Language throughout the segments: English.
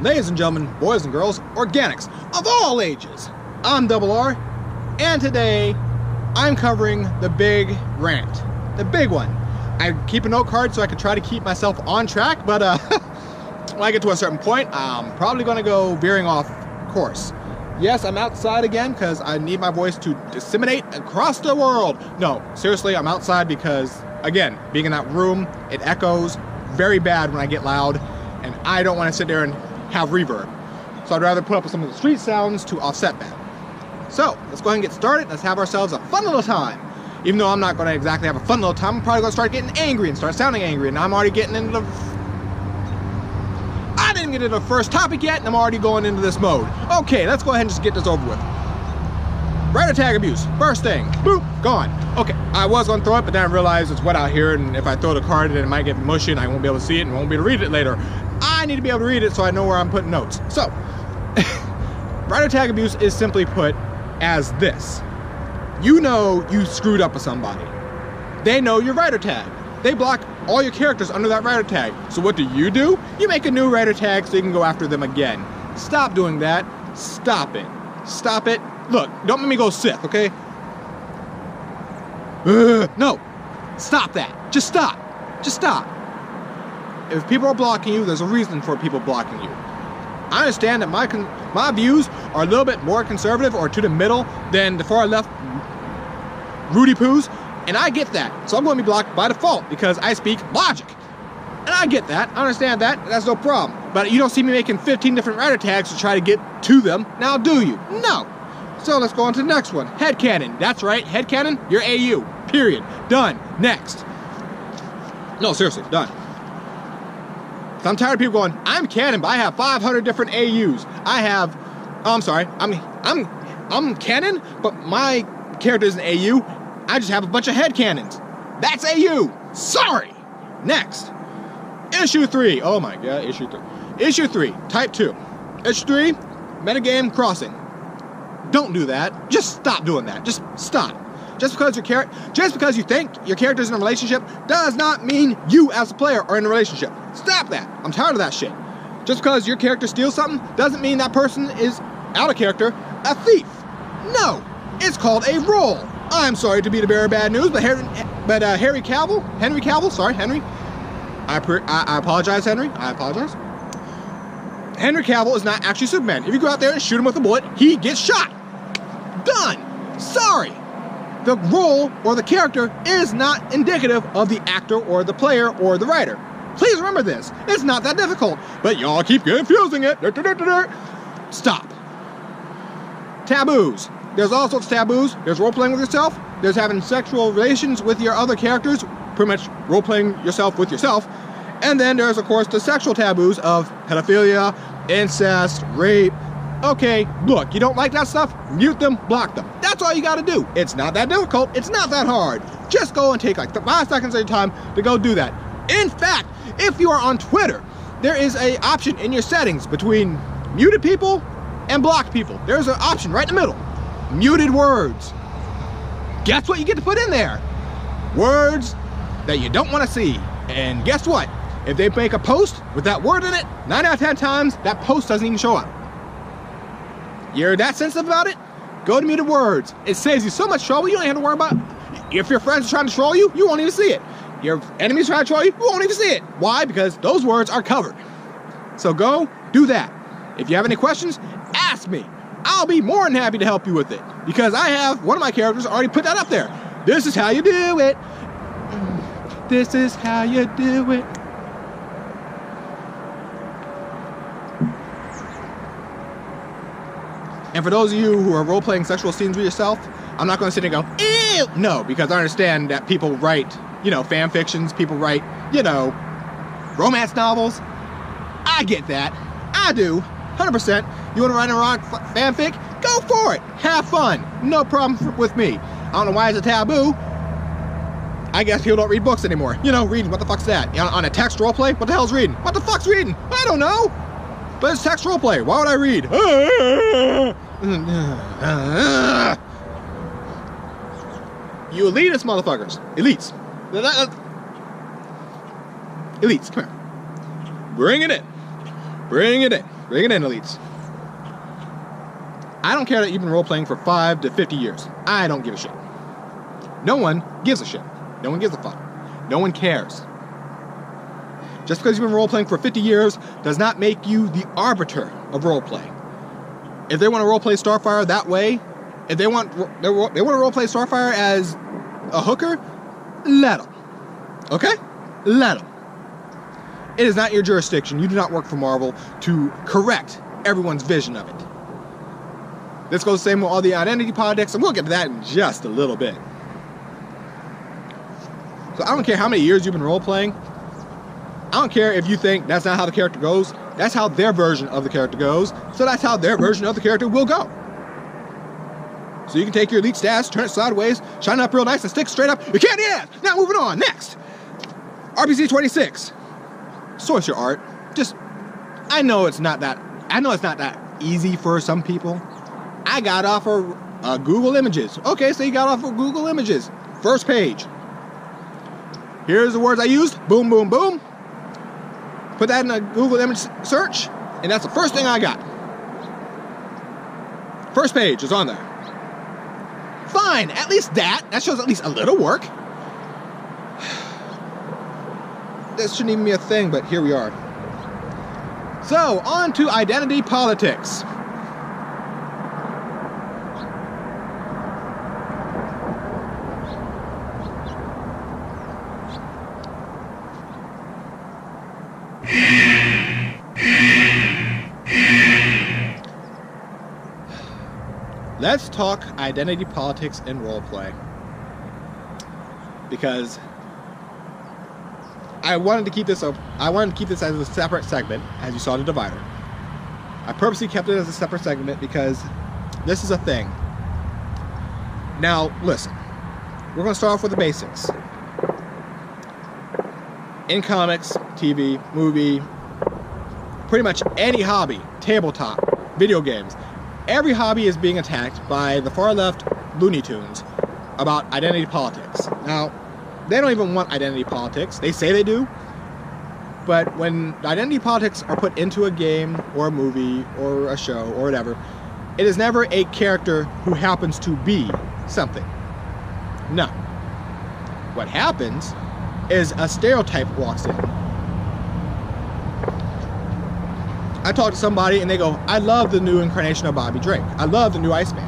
Ladies and gentlemen, boys and girls, organics of all ages. I'm Double R, and today I'm covering the big rant. The big one. I keep a note card so I can try to keep myself on track, but when I get to a certain point, I'm probably going to go veering off course. Yes, I'm outside again because I need my voice to disseminate across the world. No, seriously, I'm outside because, again, being in that room, it echoes very bad when I get loud, and I don't want to sit there and have reverb. So I'd rather put up with some of the street sounds to offset that. So, let's go ahead and get started. Let's have ourselves a fun little time. Even though I'm not going to exactly have a fun little time, I'm probably going to start getting angry and start sounding angry, and I'm already getting into the... I didn't get into the first topic yet, and I'm already going into this mode. Okay, let's go ahead and just get this over with. Writer tag abuse. First thing. Boop. Gone. Okay, I was going to throw it, but then I realized it's wet out here, and if I throw the card, then it might get mushy, and I won't be able to see it, and won't be able to read it later. I need to be able to read it so I know where I'm putting notes. So, writer tag abuse is simply put as this. You know you screwed up with somebody. They know your writer tag. They block all your characters under that writer tag. So what do? You make a new writer tag so you can go after them again. Stop doing that. Stop it. Stop it. Look, don't make me go Sith, okay? No. Stop that. Just stop. Just stop. If people are blocking you, there's a reason for people blocking you. I understand that my views are a little bit more conservative or to the middle than the far left Rudy Poos, and I get that. So I'm going to be blocked by default because I speak logic. And I get that. I understand that. That's no problem. But you don't see me making 15 different writer tags to try to get to them. Now do you? No. So let's go on to the next one. Headcanon. That's right. Headcanon, you're AU. Period. Done. Next. No, seriously. Done. I'm tired of people going, I'm canon, but I have 500 different AUs. I have, oh, I'm sorry, I'm canon, but my character isn't AU. I just have a bunch of headcanons. That's AU. Sorry. Next. Issue 3. Oh my god, issue 3. Issue 3, type 2. Issue 3, metagame crossing. Don't do that. Just stop doing that. Just stop. Just because you think your character's in a relationship does not mean you as a player are in a relationship. Stop that. I'm tired of that shit. Just because your character steals something doesn't mean that person is, out of character, a thief. No. It's called a role. I'm sorry to be the bearer of bad news, but Henry Cavill, I apologize, Henry. I apologize. Henry Cavill is not actually Superman. If you go out there and shoot him with a bullet, he gets shot. Done. Sorry. The role or the character is not indicative of the actor or the player or the writer. Please remember this. It's not that difficult, but y'all keep confusing it. Stop. Taboos. There's all sorts of taboos. There's role-playing with yourself. There's having sexual relations with your other characters, pretty much role-playing yourself with yourself. And then there's, of course, the sexual taboos of pedophilia, incest, rape. Okay, look, you don't like that stuff? Mute them, block them. That's all you gotta do. It's not that difficult. It's not that hard. Just go and take like 5 seconds of your time to go do that. In fact, if you are on Twitter, there is an option in your settings between muted people and blocked people. There's an option right in the middle. Muted words. Guess what you get to put in there? Words that you don't want to see. And guess what? If they make a post with that word in it, 9 out of 10 times, that post doesn't even show up. You're that sensitive about it? Go to muted words. It saves you so much trouble you don't have to worry about. If your friends are trying to troll you, you won't even see it. Your enemies trying to troll you, you won't even see it. Why? Because those words are covered. So go do that. If you have any questions, ask me. I'll be more than happy to help you with it. Because I have one of my characters already put that up there. This is how you do it. This is how you do it. And for those of you who are role-playing sexual scenes with yourself, I'm not going to sit there and go, ew! No, because I understand that people write, fan fictions, people write, romance novels. I get that. I do. 100%. You want to write a rock fanfic? Go for it. Have fun. No problem with me. I don't know why it's a taboo. I guess people don't read books anymore. Reading, what the fuck's that? On a text roleplay? What the hell's reading? What the fuck's reading? I don't know. But it's text roleplay. Why would I read? You elitist motherfuckers. Elites. Elites, come here. Bring it in. Bring it in. Bring it in, elites. I don't care that you've been role-playing for 5 to 50 years. I don't give a shit. No one gives a shit. No one gives a fuck. No one cares. Just because you've been role-playing for 50 years does not make you the arbiter of role-play. If they want to role-play Starfire that way, if they want to role-play Starfire as a hooker, let them. Okay? Let them. It is not your jurisdiction. You do not work for Marvel to correct everyone's vision of it. This goes the same with all the identity politics, and we'll get to that in just a little bit. So I don't care how many years you've been role-playing. I don't care if you think that's not how the character goes. That's how their version of the character goes. So that's how their version of the character will go. So you can take your elite stats, turn it sideways, shine it up real nice, and stick straight up. You can't add. Now moving on. Next. RBC 26. Sorcerer art. I know it's not that easy for some people. I got off of Google Images. Okay, so you got off of Google Images. First page. Here's the words I used. Boom, boom, boom. Put that in a Google image search, and that's the first thing I got. First page is on there. Fine, at least that shows at least a little work. This shouldn't even be a thing, but here we are. So, on to identity politics. Let's talk identity politics and roleplay, because I wanted to keep this as a separate segment, as you saw in the divider. I purposely kept it as a separate segment because this is a thing. Now, listen, we're going to start off with the basics. In comics, TV, movie, pretty much any hobby, tabletop, video games, every hobby is being attacked by the far left Looney Tunes about identity politics. Now, they don't even want identity politics. They say they do. But when identity politics are put into a game or a movie or a show or whatever, it is never a character who happens to be something. No. What happens is a stereotype walks in. I talk to somebody and they go, I love the new incarnation of Bobby Drake. I love the new Iceman.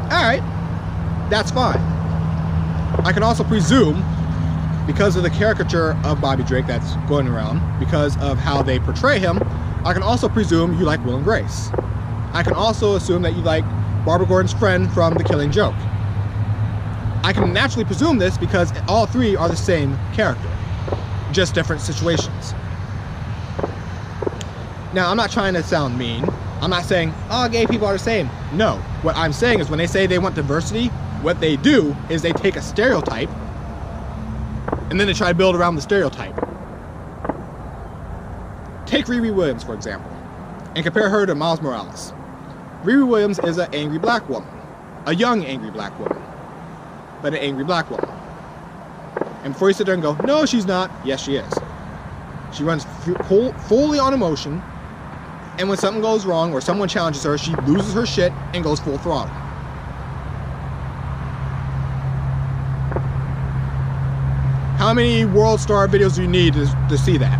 Alright, that's fine. I can also presume, because of the caricature of Bobby Drake that's going around, because of how they portray him, I can also presume you like Will and Grace. I can also assume that you like Barbara Gordon's friend from The Killing Joke. I can naturally presume this because all three are the same character, just different situations. Now, I'm not trying to sound mean. I'm not saying, oh, gay people are the same. No. What I'm saying is when they say they want diversity, what they do is they take a stereotype and then they try to build around the stereotype. Take Riri Williams, for example, and compare her to Miles Morales. Riri Williams is an angry black woman. A young angry black woman. But an angry black woman. And before you sit there and go, no, she's not. Yes, she is. She runs fully on emotion. And when something goes wrong or someone challenges her, she loses her shit and goes full throttle. How many World Star videos do you need to see that?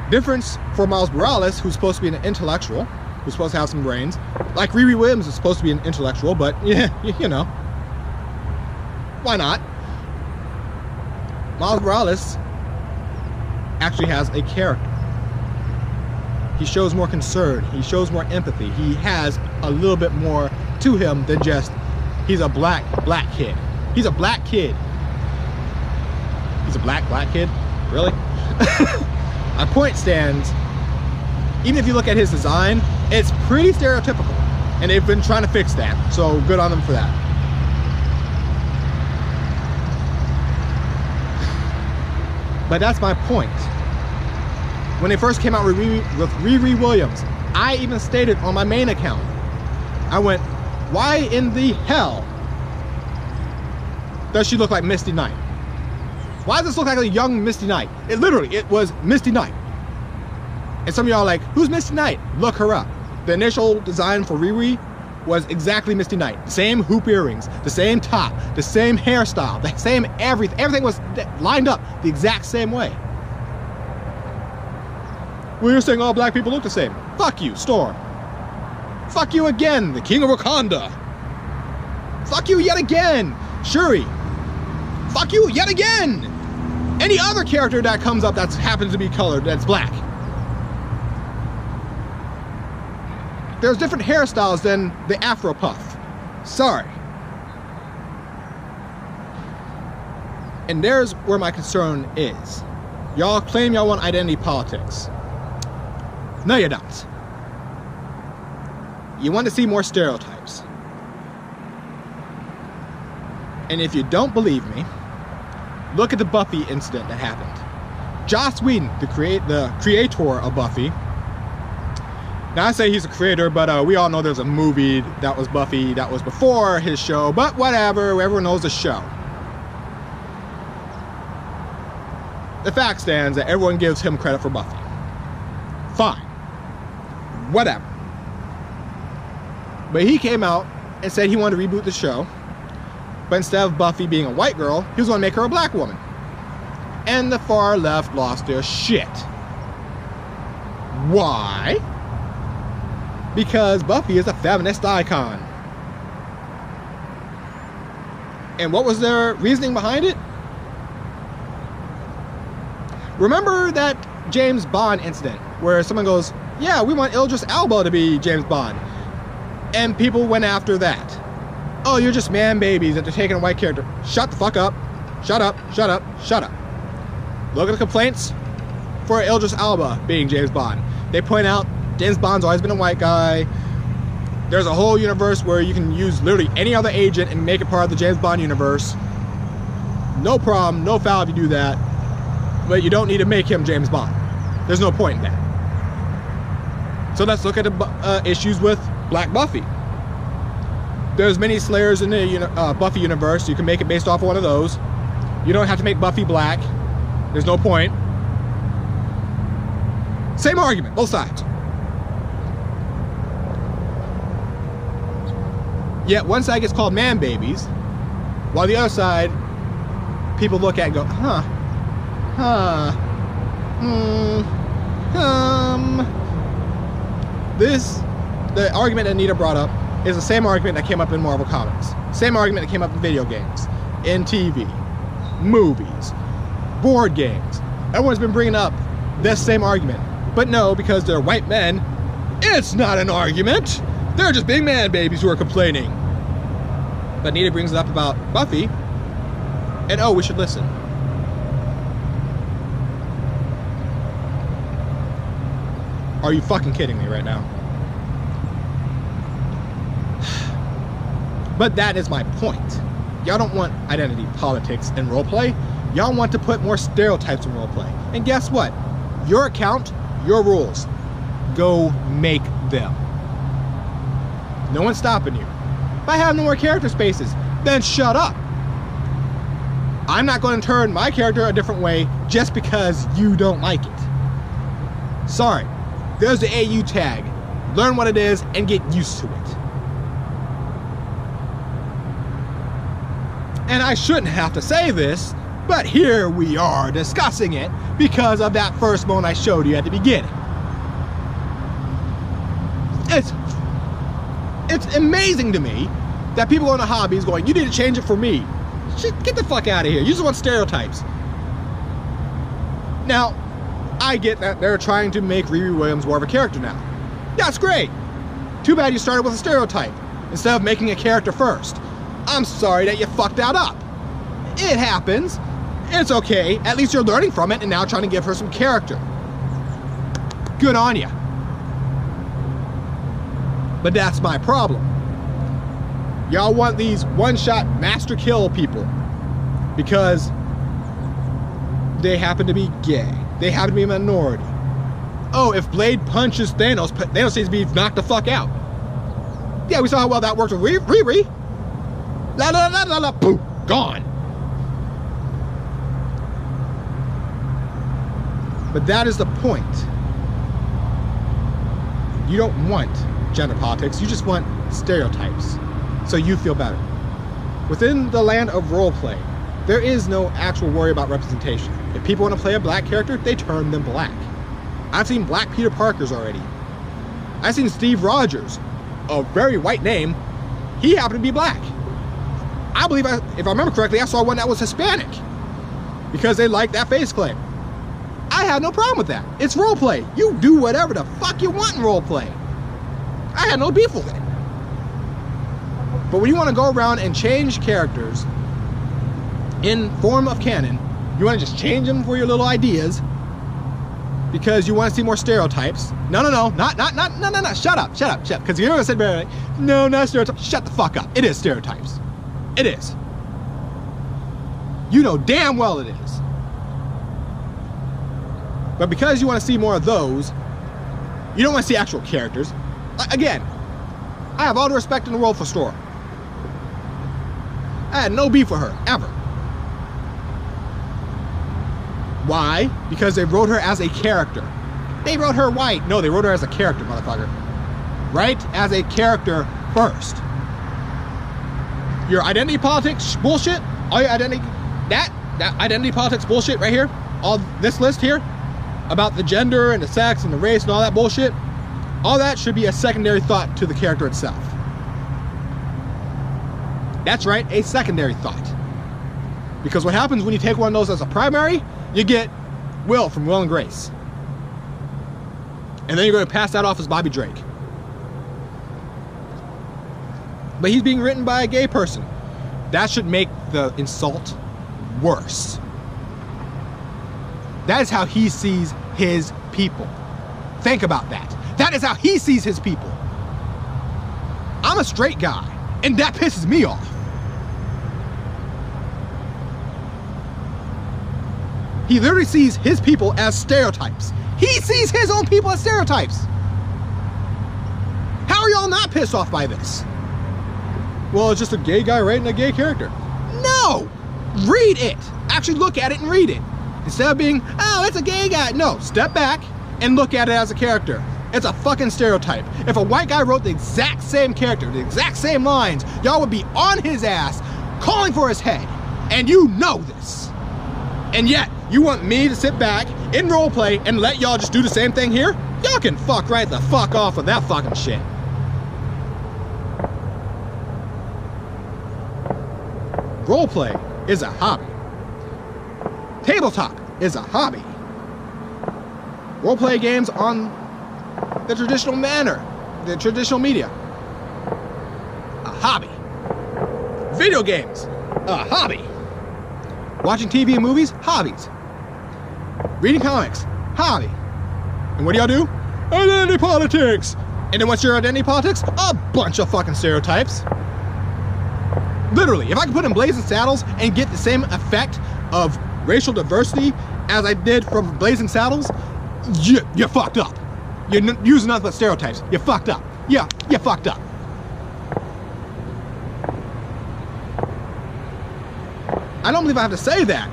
Difference for Miles Morales, who's supposed to be an intellectual, who's supposed to have some brains. Like Riri Williams is supposed to be an intellectual, but yeah, you know. Why not? Miles Morales actually has a character. He shows more concern. He shows more empathy. He has a little bit more to him than just, he's a black kid. He's a black kid. He's a black kid? Really? My point stands, even if you look at his design, it's pretty stereotypical. And they've been trying to fix that. So good on them for that. But that's my point. When they first came out with Riri Williams, I even stated on my main account, I went, why in the hell does she look like Misty Knight? Why does this look like a young Misty Knight? It was Misty Knight. And some of y'all are like, who's Misty Knight? Look her up. The initial design for Riri was exactly Misty Knight. The same hoop earrings, the same top, the same hairstyle, the same everything. Everything was lined up the exact same way. Well, you're saying all black people look the same. Fuck you, Storm. Fuck you again, the King of Wakanda. Fuck you yet again, Shuri. Fuck you yet again. Any other character that comes up that happens to be colored, that's black. There's different hairstyles than the Afro puff. Sorry. And there's where my concern is. Y'all claim y'all want identity politics. No, you don't. You want to see more stereotypes. And if you don't believe me, look at the Buffy incident that happened. Joss Whedon, the creator of Buffy. Now I say he's a creator, but we all know there's a movie that was Buffy that was before his show, but whatever, everyone knows the show. The fact stands that everyone gives him credit for Buffy. Fine. Whatever. But he came out and said he wanted to reboot the show, but instead of Buffy being a white girl, he was going to make her a black woman. And the far left lost their shit. Why? Because Buffy is a feminist icon. And what was their reasoning behind it? Remember that James Bond incident where someone goes, yeah, we want Idris Elba to be James Bond. And people went after that. Oh, you're just man babies that they're taking a white character. Shut the fuck up. Shut up, shut up, shut up. Look at the complaints for Idris Elba being James Bond. They point out James Bond's always been a white guy. There's a whole universe where you can use literally any other agent and make it part of the James Bond universe. No problem, no foul if you do that. But you don't need to make him James Bond. There's no point in that. So let's look at the issues with Black Buffy. There's many Slayers in the Buffy universe. You can make it based off of one of those. You don't have to make Buffy black. There's no point. Same argument, both sides. Yet one side gets called man babies, while the other side, people look at and go, the argument that Anita brought up is the same argument that came up in Marvel Comics. Same argument that came up in video games, in TV, movies, board games. Everyone's been bringing up this same argument. But no, because they're white men, it's not an argument. They're just big man babies who are complaining. But Anita brings it up about Buffy, and oh, we should listen. Are you fucking kidding me right now? But that is my point. Y'all don't want identity politics in roleplay. Y'all want to put more stereotypes in roleplay. And guess what? Your account, your rules. Go make them. No one's stopping you. If I have no more character spaces, then shut up. I'm not going to turn my character a different way just because you don't like it. Sorry. There's the AU tag. Learn what it is and get used to it. And I shouldn't have to say this, but here we are discussing it because of that first moment I showed you at the beginning. It's amazing to me that people on the hobbies going, you need to change it for me. Shit, get the fuck out of here. You just want stereotypes. Now, I get that they're trying to make Riri Williams more of a character now. That's great. Too bad you started with a stereotype instead of making a character first. I'm sorry that you fucked that up. It happens. It's okay. At least you're learning from it and now trying to give her some character. Good on ya. But that's my problem. Y'all want these one-shot master kill people because they happen to be gay. They happen to be a minority. Oh, if Blade punches Thanos, Thanos needs to be knocked the fuck out. Yeah, we saw how well that worked with Riri. La la la la la, boom, gone. But that is the point. You don't want gender politics, you just want stereotypes, so you feel better. Within the land of roleplay, there is no actual worry about representation. If people want to play a black character, they turn them black. I've seen black Peter Parkers already. I've seen Steve Rogers, a very white name, he happened to be black. I believe, if I remember correctly, I saw one that was Hispanic because they liked that face claim. I had no problem with that. It's roleplay. You do whatever the fuck you want in roleplay. I had no beef with it. But when you want to go around and change characters in form of canon, you want to just change them for your little ideas because you want to see more stereotypes. No, shut up. Because you're going to say, no, not stereotypes. Shut the fuck up. It is stereotypes. It is. You know damn well it is. But because you want to see more of those, you don't want to see actual characters. Again, I have all the respect in the world for Storm. I had no beef with her, ever. Why? Because they wrote her as a character. They wrote her white. No, they wrote her as a character, motherfucker. Right? As a character first. Your identity politics bullshit, all your identity, that identity politics bullshit right here, all this list here, about the gender and the sex and the race and all that bullshit, all that should be a secondary thought to the character itself. That's right, a secondary thought. Because what happens when you take one of those as a primary, you get Will from Will and Grace. And then you're going to pass that off as Bobby Drake. But he's being written by a gay person. That should make the insult worse. That is how he sees his people. Think about that. That is how he sees his people. I'm a straight guy, and that pisses me off. He literally sees his people as stereotypes. He sees his own people as stereotypes. How are y'all not pissed off by this? Well, it's just a gay guy writing a gay character. No! Read it. Actually look at it and read it. Instead of being, oh, it's a gay guy. No, step back and look at it as a character. It's a fucking stereotype. If a white guy wrote the exact same character, the exact same lines, y'all would be on his ass, calling for his head. And you know this. And yet, you want me to sit back in roleplay and let y'all just do the same thing here? Y'all can fuck right the fuck off with that fucking shit. Roleplay is a hobby. Tabletop is a hobby. Roleplay games on the traditional manner, the traditional media, a hobby. Video games, a hobby. Watching TV and movies, hobbies. Reading comics, hobby. And what do y'all do? Identity politics. And then what's your identity politics? A bunch of fucking stereotypes. Literally, if I could put in Blazing Saddles and get the same effect of racial diversity as I did from Blazing Saddles, you're fucked up. You're using nothing but stereotypes. You're fucked up. Yeah, you're fucked up. I don't believe I have to say that.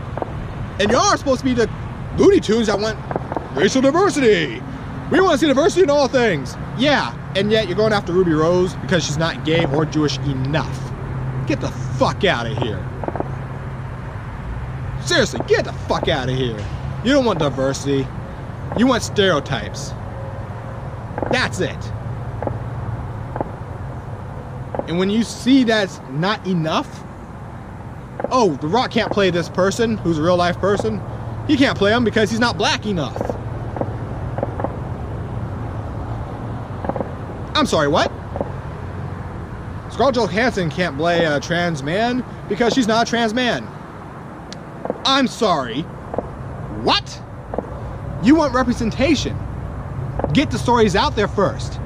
And y'all are supposed to be the Looney Tunes that want racial diversity. We want to see diversity in all things. Yeah, and yet you're going after Ruby Rose because she's not gay or Jewish enough. Get the fuck out of here. Seriously, get the fuck out of here. You don't want diversity. You want stereotypes. That's it. And when you see that's not enough, oh, The Rock can't play this person who's a real life person. He can't play him because he's not black enough. I'm sorry, what? Scarlett Johansson can't play a trans man because she's not a trans man. I'm sorry. What? You want representation. Get the stories out there first.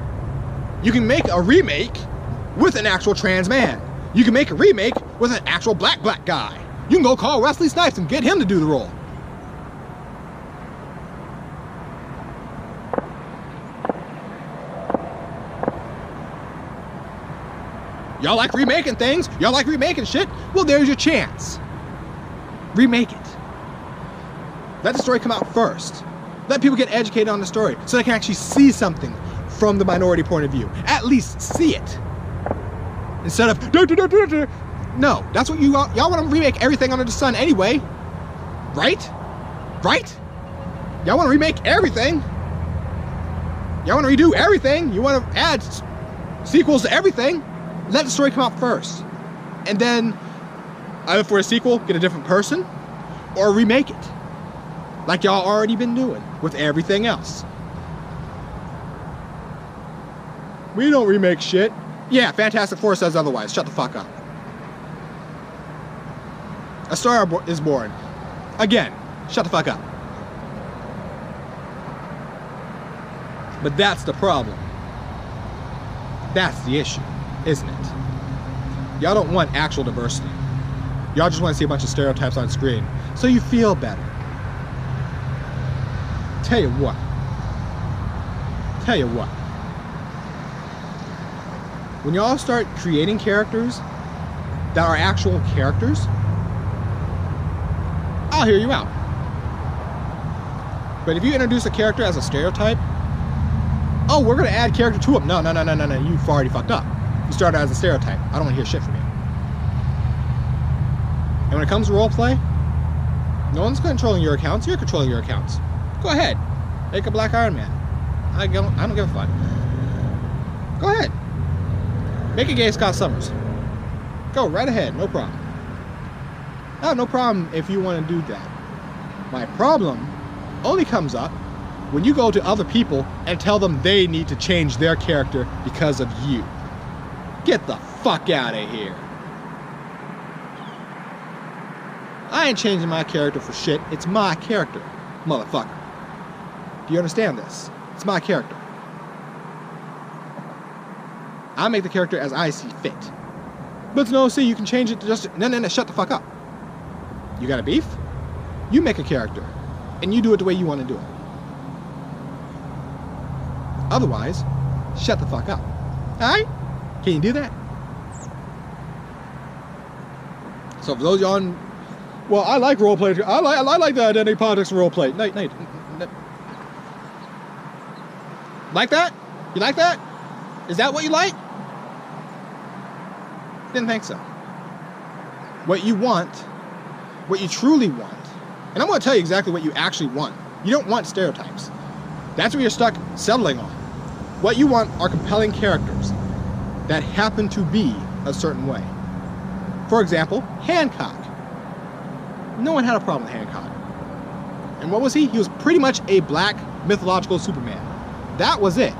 You can make a remake with an actual trans man. You can make a remake with an actual black guy. You can go call Wesley Snipes and get him to do the role. Y'all like remaking things? Y'all like remaking shit? Well, there's your chance. Remake it. Let the story come out first. Let people get educated on the story so they can actually see something from the minority point of view. At least see it. Instead of, no, that's what y'all want to remake everything under the sun anyway. Right? Right? Y'all want to remake everything. Y'all want to redo everything. You want to add sequels to everything. Let the story come out first. And then, either for a sequel, get a different person, or remake it. Like y'all already been doing with everything else. We don't remake shit. Yeah, Fantastic Four says otherwise. Shut the fuck up. A Star is Born. Again, shut the fuck up. But that's the problem. That's the issue, isn't it? Y'all don't want actual diversity. Y'all just want to see a bunch of stereotypes on screen, so you feel better. Tell you what. When y'all start creating characters that are actual characters, I'll hear you out. But if you introduce a character as a stereotype, oh, we're going to add character to him. No, you've already fucked up. You started as a stereotype. I don't want to hear shit from you. And when it comes to roleplay, no one's controlling your accounts. You're controlling your accounts. Go ahead. Make a Black Iron Man. I don't give a fuck. Go ahead. Make a gay Scott Summers. Go right ahead. No problem. I have no problem if you want to do that. My problem only comes up when you go to other people and tell them they need to change their character because of you. Get the fuck out of here. I ain't changing my character for shit. It's my character, motherfucker. Do you understand this? It's my character. I make the character as I see fit. But no, see, you can change it to just... No, shut the fuck up. You got a beef? You make a character, and you do it the way you want to do it. Otherwise, shut the fuck up. Alright? Can you do that? So for those y'all... Well, I like roleplay. I like the identity politics and roleplay. No. Like that? You like that? Is that what you like? Didn't think so. What you want, what you truly want, and I'm going to tell you exactly what you actually want. You don't want stereotypes. That's what you're stuck settling on. What you want are compelling characters that happen to be a certain way. For example, Hancock. No one had a problem with Hancock. And what was he? He was pretty much a black mythological Superman. That was it.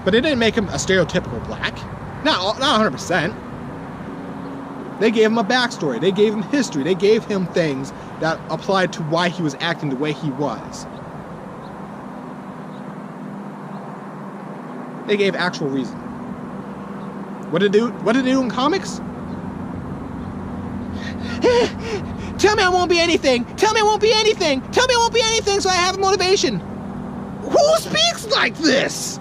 But it didn't make him a stereotypical black. Not 100%. They gave him a backstory. They gave him history. They gave him things that applied to why he was acting the way he was. They gave actual reason. What did they do in comics? Tell me I won't be anything. Tell me I won't be anything. Tell me I won't be anything so I have motivation. Who speaks like this?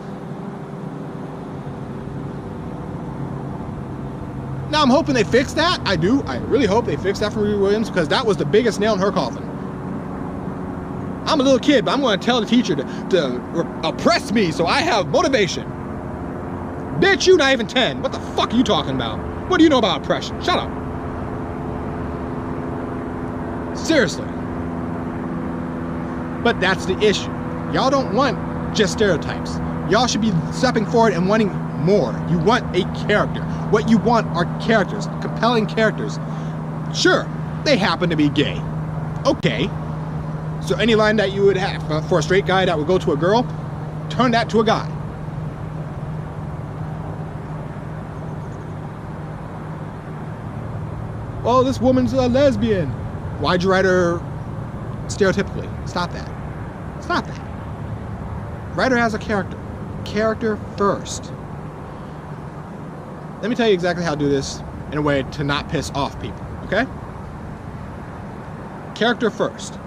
Now I'm hoping they fix that. I do. I really hope they fix that for Riri Williams, because that was the biggest nail in her coffin. I'm a little kid, but I'm going to tell the teacher to oppress me so I have motivation. Bitch, you not even 10. What the fuck are you talking about? What do you know about oppression? Shut up. Seriously. But that's the issue. Y'all don't want just stereotypes. Y'all should be stepping forward and wanting more. You want a character. What you want are characters, compelling characters. Sure, they happen to be gay. Okay. So any line that you would have for a straight guy that would go to a girl, turn that to a guy. Oh, this woman's a lesbian. Why'd you write her stereotypically? Stop that. Stop that. Write her as a character. Character first. Let me tell you exactly how to do this in a way to not piss off people, okay? Character first.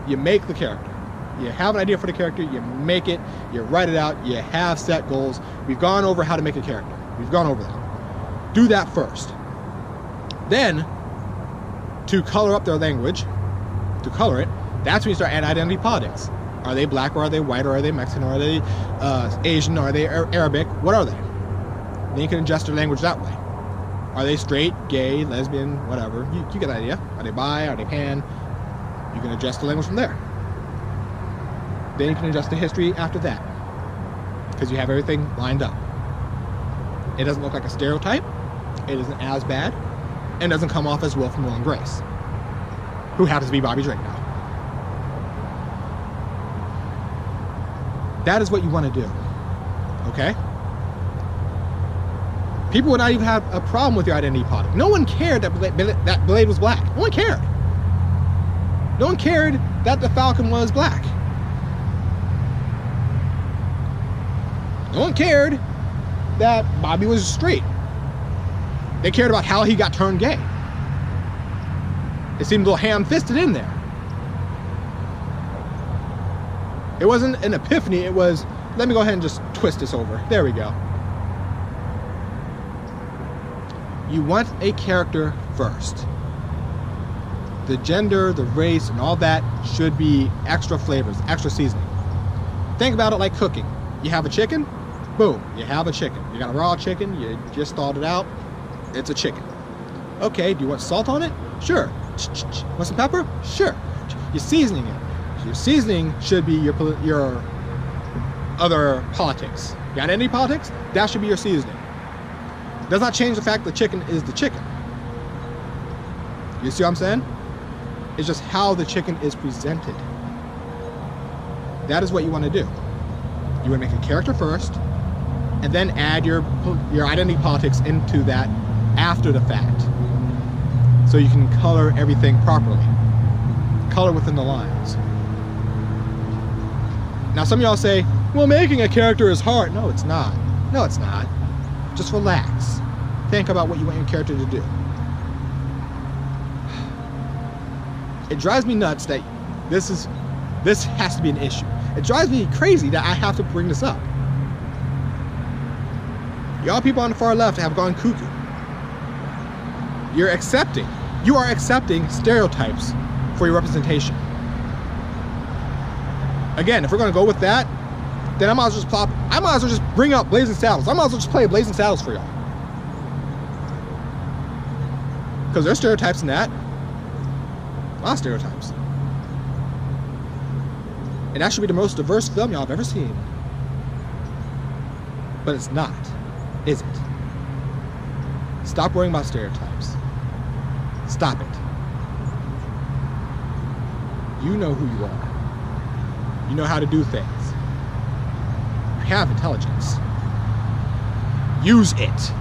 You make the character. You have an idea for the character, you make it, you write it out, you have set goals. We've gone over how to make a character. We've gone over that. Do that first. Then, to color up their language, to color it, that's when you start adding identity politics. Are they black, or are they white, or are they Mexican, or are they Asian, or are they Arabic? What are they? Then you can adjust their language that way. Are they straight, gay, lesbian, whatever? You get the idea. Are they bi? Are they pan? You can adjust the language from there. Then you can adjust the history after that, because you have everything lined up. It doesn't look like a stereotype. It isn't as bad, and doesn't come off as Will from Will and Grace, who happens to be Bobby Drake now. That is what you want to do, okay? People would not even have a problem with your identity politics. No one cared that Blade was black. No one cared. No one cared that the Falcon was black. No one cared that Bobby was straight. They cared about how he got turned gay. It seemed a little ham-fisted in there. It wasn't an epiphany, it was, let me go ahead and just twist this over. There we go. You want a character first. The gender, the race, and all that should be extra flavors, extra seasoning. Think about it like cooking. You have a chicken, boom, you have a chicken. You got a raw chicken, you just thawed it out, it's a chicken. Okay, do you want salt on it? Sure. Want some pepper? Sure. You're seasoning it. Your seasoning should be your other politics. Your identity politics? That should be your seasoning. Does not change the fact the chicken is the chicken. You see what I'm saying? It's just how the chicken is presented. That is what you want to do. You want to make a character first, and then add your identity politics into that after the fact, so you can color everything properly. Color within the lines. Now some of y'all say, well, making a character is hard. No, it's not. No, it's not. Just relax. Think about what you want your character to do. It drives me nuts that this has to be an issue. It drives me crazy that I have to bring this up. Y'all people on the far left have gone cuckoo. You are accepting stereotypes for your representation. Again, if we're gonna go with that, then I might as well just bring up Blazing Saddles. I might as well just play Blazing Saddles for y'all. Because there's stereotypes in that. A lot of stereotypes. And that should be the most diverse film y'all have ever seen. But it's not, is it? Stop worrying about stereotypes. Stop it. You know who you are. You know how to do things. You have intelligence. Use it.